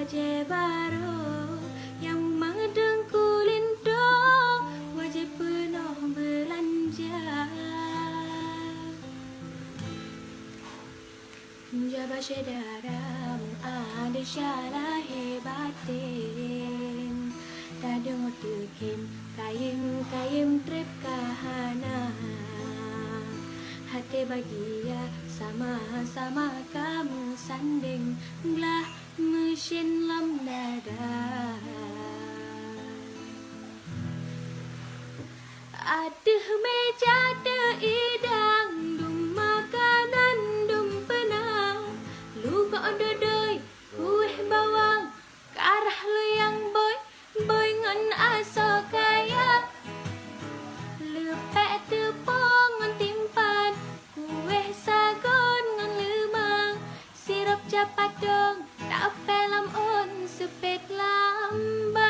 wajah baru yang mengedengku lindo, wajah penuh belanja. Menjabat syedaramu ada syalah hebatin, tak dengar tekim kayim trip kahana. Hati bahagia sama-sama kamu sanding belah mesin lam dada. Aduh meja idang dum makanan dum penang, lu kok dodoi kuih bawang karah lu yang boy ngan aso kaya. Lepek tepung ngan timpan, kuih sagon ngan lemang, sirup capat dong tak pelam on sepet lambat.